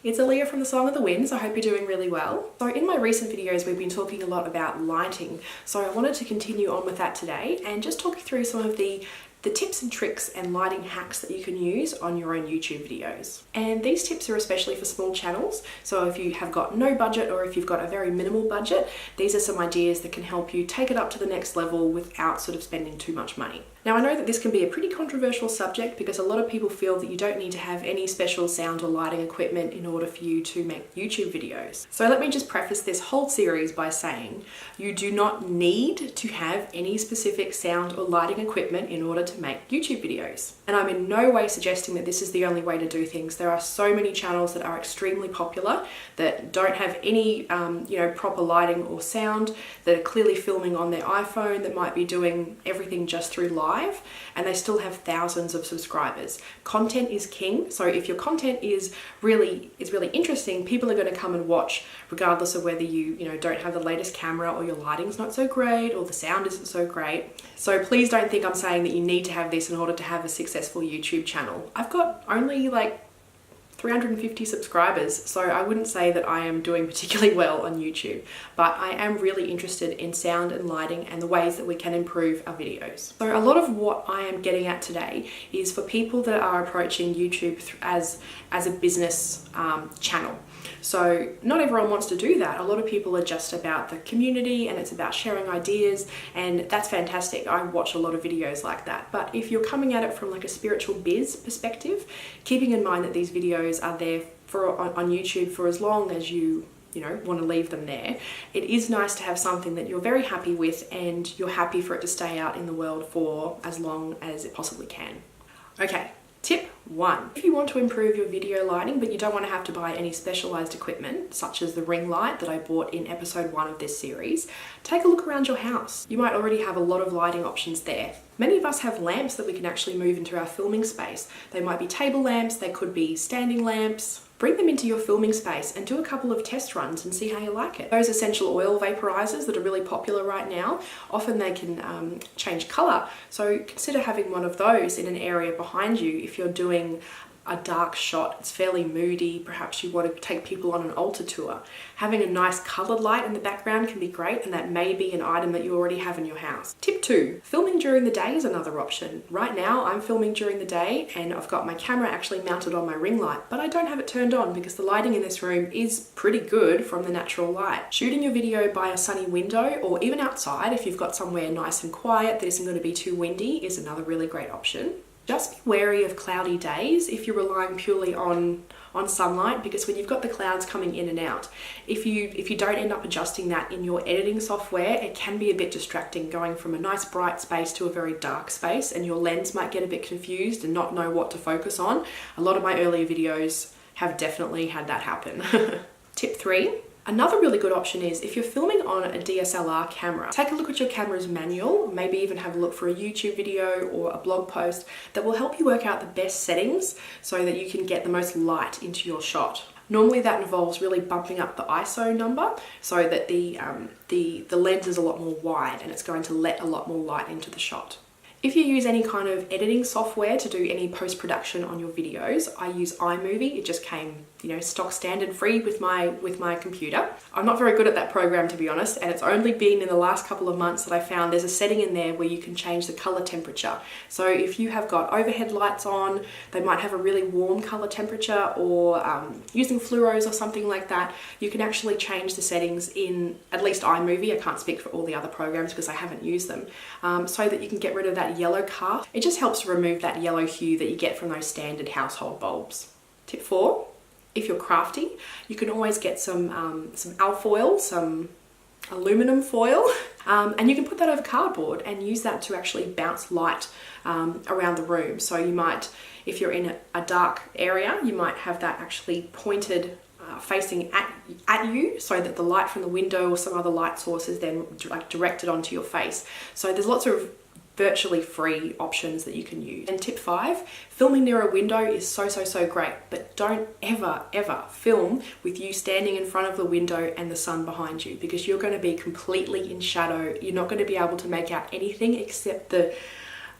It's Aaliyah from the Song of the Winds. I hope you're doing really well. So in my recent videos, we've been talking a lot about lighting. So I wanted to continue on with that today and just talk you through some of the tips and tricks and lighting hacks that you can use on your own YouTube videos. And these tips are especially for small channels. So if you have got no budget or if you've got a very minimal budget, these are some ideas that can help you take it up to the next level without sort of spending too much money. Now I know that this can be a pretty controversial subject because a lot of people feel that you don't need to have any special sound or lighting equipment in order for you to make YouTube videos. So let me just preface this whole series by saying you do not need to have any specific sound or lighting equipment in order to make YouTube videos. And I'm in no way suggesting that this is the only way to do things. There are so many channels that are extremely popular that don't have any proper lighting or sound, that are clearly filming on their iPhone, that might be doing everything just through live, and they still have thousands of subscribers. Content is king, so if your content is really interesting, people are going to come and watch regardless of whether you don't have the latest camera or your lighting's not so great or the sound isn't so great. So please don't think I'm saying that you need to have this in order to have a successful YouTube channel. I've got only like 350 subscribers, so I wouldn't say that I am doing particularly well on YouTube, but I am really interested in sound and lighting and the ways that we can improve our videos. So a lot of what I am getting at today is for people that are approaching YouTube as a business channel. So not everyone wants to do that. A lot of people are just about the community and it's about sharing ideas, and that's fantastic. I watch a lot of videos like that. But if you're coming at it from like a spiritual biz perspective, keeping in mind that these videos are there on YouTube for as long as you want to leave them there, it is nice to have something that you're very happy with and you're happy for it to stay out in the world for as long as it possibly can. Okay. Tip 1. If you want to improve your video lighting but you don't want to have to buy any specialized equipment such as the ring light that I bought in episode 1 of this series, take a look around your house. You might already have a lot of lighting options there. Many of us have lamps that we can actually move into our filming space. They might be table lamps, they could be standing lamps. Bring them into your filming space and do a couple of test runs and see how you like it. Those essential oil vaporizers that are really popular right now, often they can change color. So consider having one of those in an area behind you if you're doing a dark shot, it's fairly moody, perhaps you want to take people on an altar tour. Having a nice colored light in the background can be great, and that may be an item that you already have in your house. Tip 2, filming during the day is another option. Right now I'm filming during the day and I've got my camera actually mounted on my ring light, but I don't have it turned on because the lighting in this room is pretty good from the natural light. Shooting your video by a sunny window or even outside if you've got somewhere nice and quiet that isn't going to be too windy is another really great option. Just be wary of cloudy days if you're relying purely on sunlight, because when you've got the clouds coming in and out, if you don't end up adjusting that in your editing software, it can be a bit distracting going from a nice bright space to a very dark space, and your lens might get a bit confused and not know what to focus on. A lot of my earlier videos have definitely had that happen. Tip 3. Another really good option is if you're filming on a DSLR camera, take a look at your camera's manual, maybe even have a look for a YouTube video or a blog post that will help you work out the best settings so that you can get the most light into your shot. Normally that involves really bumping up the ISO number so that the lens is a lot more wide and it's going to let a lot more light into the shot. If you use any kind of editing software to do any post-production on your videos, I use iMovie. It just came, stock standard free with my computer. I'm not very good at that program, to be honest, and it's only been in the last couple of months that I found there's a setting in there where you can change the color temperature. So if you have got overhead lights on, they might have a really warm color temperature, or using fluoros or something like that, you can actually change the settings in at least iMovie. I can't speak for all the other programs because I haven't used them, so that you can get rid of that yellow cast. It just helps to remove that yellow hue that you get from those standard household bulbs. Tip 4, if you're crafty, you can always get some alfoil, some aluminum foil, and you can put that over cardboard and use that to actually bounce light around the room. So you might, if you're in a dark area, you might have that actually pointed facing at you so that the light from the window or some other light source is then directed onto your face. So there's lots of virtually free options that you can use. And tip 5, filming near a window is so great, but don't ever film with you standing in front of the window and the sun behind you, because you're going to be completely in shadow. You're not going to be able to make out anything except the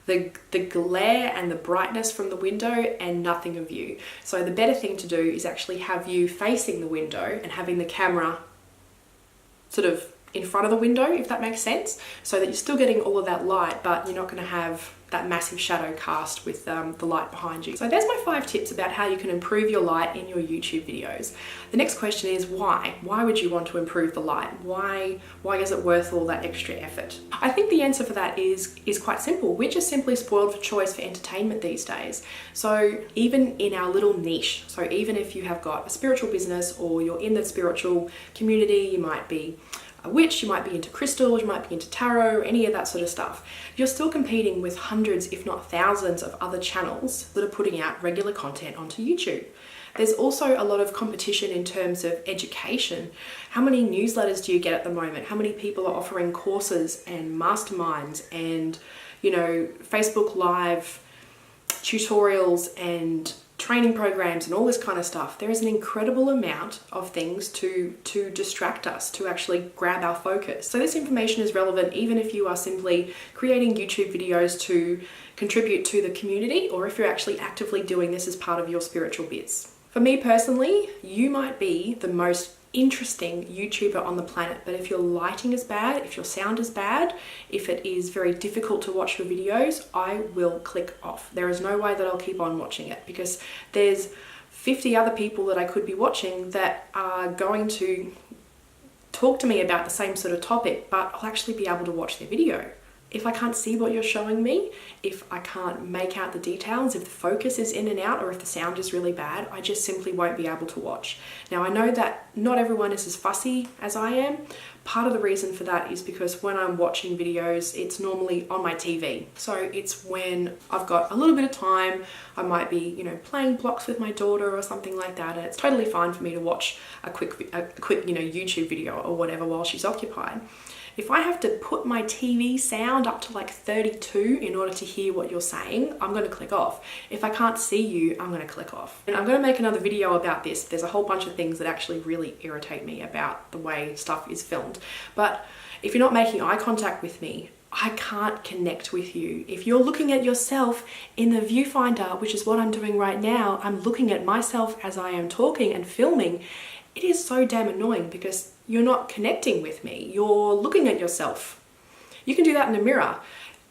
the glare and the brightness from the window and nothing of you. So the better thing to do is actually have you facing the window and having the camera sort of in front of the window, if that makes sense, so that you're still getting all of that light, but you're not going to have that massive shadow cast with the light behind you. So there's my 5 tips about how you can improve your light in your YouTube videos. The next question is why? Why would you want to improve the light? Why is it worth all that extra effort? I think the answer for that is quite simple. We're just simply spoiled for choice for entertainment these days. So even in our little niche, so even if you have got a spiritual business or you're in the spiritual community, you might be a witch, you might be into crystals, you might be into tarot, any of that sort of stuff. You're still competing with hundreds, if not thousands, of other channels that are putting out regular content onto YouTube. There's also a lot of competition in terms of education. How many newsletters do you get at the moment? How many people are offering courses and masterminds and, Facebook Live tutorials and training programs and all this kind of stuff? There is an incredible amount of things to distract us, to actually grab our focus. So this information is relevant even if you are simply creating YouTube videos to contribute to the community, or if you're actually actively doing this as part of your spiritual biz. For me personally, you might be the most interesting YouTuber on the planet, but if your lighting is bad, if your sound is bad, if it is very difficult to watch your videos, I will click off. There is no way that I'll keep on watching it, because there's 50 other people that I could be watching that are going to talk to me about the same sort of topic, but I'll actually be able to watch their video. If I can't see what you're showing me, if I can't make out the details, if the focus is in and out, or if the sound is really bad, I just simply won't be able to watch. Now, I know that not everyone is as fussy as I am. Part of the reason for that is because when I'm watching videos, it's normally on my TV. So it's when I've got a little bit of time, I might be, playing blocks with my daughter or something like that, and it's totally fine for me to watch a quick YouTube video or whatever while she's occupied. If I have to put my TV sound up to like 32 in order to hear what you're saying, I'm going to click off. If I can't see you, I'm going to click off. And I'm going to make another video about this. There's a whole bunch of things that actually really irritate me about the way stuff is filmed. But if you're not making eye contact with me, I can't connect with you. If you're looking at yourself in the viewfinder, which is what I'm doing right now, I'm looking at myself as I am talking and filming. It is so damn annoying because you're not connecting with me. You're looking at yourself. You can do that in the mirror.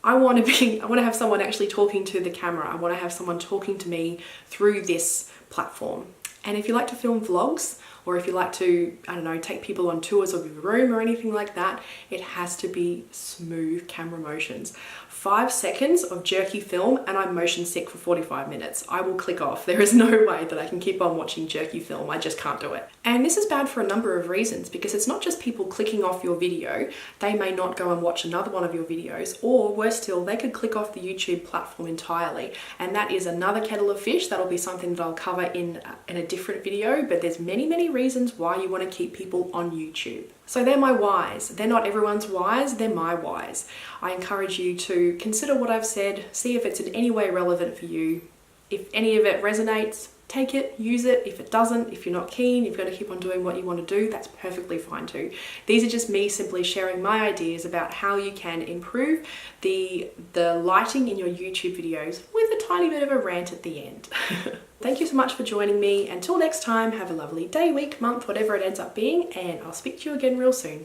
I want to have someone actually talking to the camera. I want to have someone talking to me through this platform. And if you like to film vlogs, or if you like to, take people on tours of your room or anything like that, it has to be smooth camera motions. 5 seconds of jerky film and I'm motion sick for 45 minutes. I will click off. There is no way that I can keep on watching jerky film. I just can't do it. And this is bad for a number of reasons, because it's not just people clicking off your video. They may not go and watch another one of your videos, or worse still, they could click off the YouTube platform entirely. And that is another kettle of fish. That'll be something that I'll cover in a different video, but there's many reasons why you want to keep people on YouTube. So they're my whys. They're not everyone's whys, they're my whys. I encourage you to consider what I've said, see if it's in any way relevant for you. If any of it resonates, take it, use it. If it doesn't, if you're not keen, you've got to keep on doing what you want to do, that's perfectly fine too. These are just me simply sharing my ideas about how you can improve the lighting in your YouTube videos with a tiny bit of a rant at the end. Thank you so much for joining me. Until next time, have a lovely day, week, month, whatever it ends up being, and I'll speak to you again real soon.